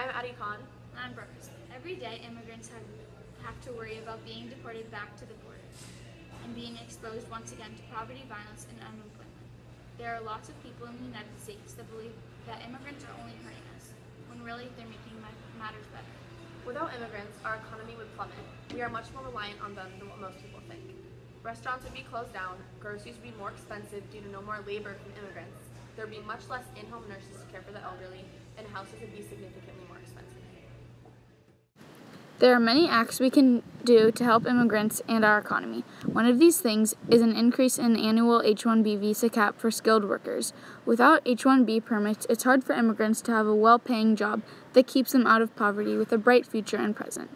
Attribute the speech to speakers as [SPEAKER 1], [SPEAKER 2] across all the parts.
[SPEAKER 1] I'm Addie Khan.
[SPEAKER 2] I'm Brooke. Every day, immigrants have to worry about being deported back to the borders and being exposed once again to poverty, violence, and unemployment. There are lots of people in the United States that believe that immigrants are only hurting us, when really they're making matters better.
[SPEAKER 1] Without immigrants, our economy would plummet. We are much more reliant on them than what most people think. Restaurants would be closed down, groceries would be more expensive due to no more labor from immigrants. There would be much less in-home nurses to care for the elderly, and houses would be significantly more expensive.
[SPEAKER 2] There are many acts we can do to help immigrants and our economy. One of these things is an increase in annual H-1B visa cap for skilled workers. Without H-1B permits, it's hard for immigrants to have a well-paying job that keeps them out of poverty with a bright future and present.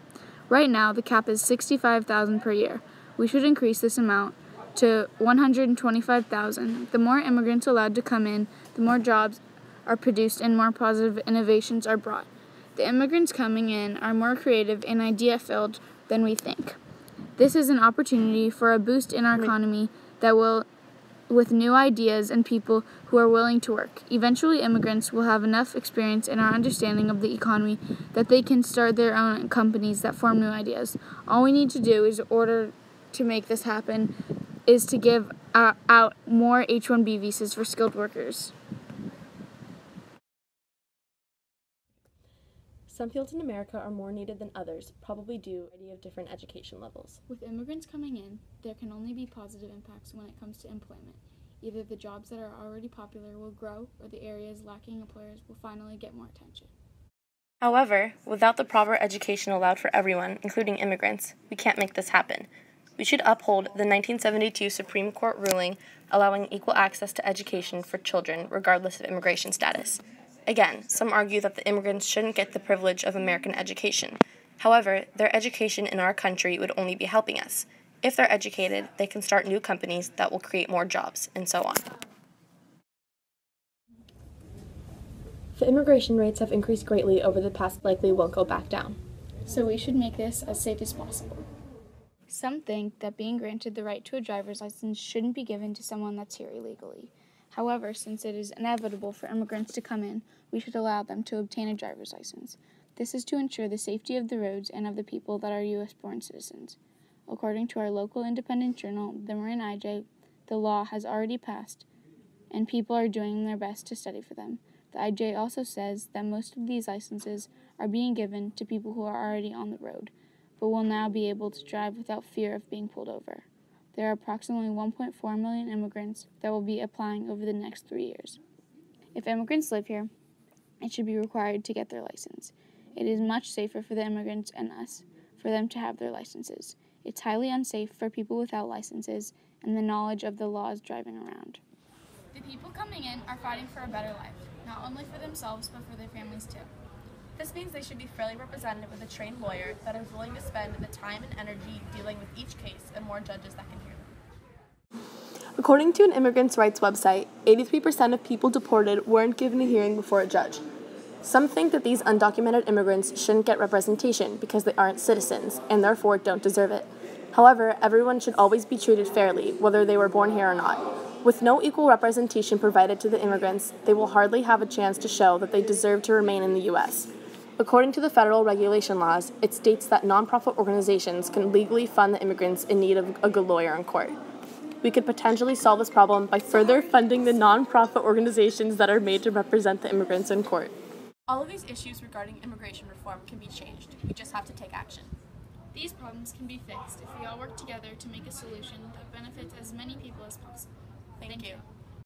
[SPEAKER 2] Right now, the cap is $65,000 per year. We should increase this amount to $125,000. The more immigrants allowed to come in, the more jobs are produced and more positive innovations are brought. The immigrants coming in are more creative and idea-filled than we think. This is an opportunity for a boost in our economy with new ideas and people who are willing to work. Eventually, immigrants will have enough experience in our understanding of the economy that they can start their own companies that form new ideas. All we need to do in order to make this happen is to give out more H-1B visas for skilled workers.
[SPEAKER 1] Some fields in America are more needed than others, probably due to a variety of different education levels.
[SPEAKER 2] With immigrants coming in, there can only be positive impacts when it comes to employment. Either the jobs that are already popular will grow, or the areas lacking employers will finally get more attention.
[SPEAKER 3] However, without the proper education allowed for everyone, including immigrants, we can't make this happen. We should uphold the 1972 Supreme Court ruling allowing equal access to education for children regardless of immigration status. Again, some argue that the immigrants shouldn't get the privilege of American education. However, their education in our country would only be helping us. If they're educated, they can start new companies that will create more jobs, and so on.
[SPEAKER 1] The immigration rates have increased greatly over the past, likely won't go back down.
[SPEAKER 2] So we should make this as safe as possible. Some think that being granted the right to a driver's license shouldn't be given to someone that's here illegally. However, since it is inevitable for immigrants to come in, we should allow them to obtain a driver's license. This is to ensure the safety of the roads and of the people that are U.S.-born citizens. According to our local independent journal, the Marin IJ, the law has already passed, and people are doing their best to study for them. The IJ also says that most of these licenses are being given to people who are already on the road, but will now be able to drive without fear of being pulled over. There are approximately 1.4 million immigrants that will be applying over the next 3 years. If immigrants live here, it should be required to get their license. It is much safer for the immigrants and us for them to have their licenses. It's highly unsafe for people without licenses and the knowledge of the laws driving around. The people coming in are fighting for a better life, not only for themselves but for their families too.
[SPEAKER 4] This means they should be fairly represented with a trained lawyer that is willing to spend the time and energy dealing with each case and more judges that can hear them.
[SPEAKER 1] According to an immigrants' rights website, 83% of people deported weren't given a hearing before a judge. Some think that these undocumented immigrants shouldn't get representation because they aren't citizens and therefore don't deserve it. However, everyone should always be treated fairly, whether they were born here or not. With no equal representation provided to the immigrants, they will hardly have a chance to show that they deserve to remain in the U.S. According to the federal regulation laws, it states that nonprofit organizations can legally fund the immigrants in need of a good lawyer in court. We could potentially solve this problem by further funding the nonprofit organizations that are made to represent the immigrants in court.
[SPEAKER 4] All of these issues regarding immigration reform can be changed. We just have to take action.
[SPEAKER 2] These problems can be fixed if we all work together to make a solution that benefits as many people as possible.
[SPEAKER 4] Thank you.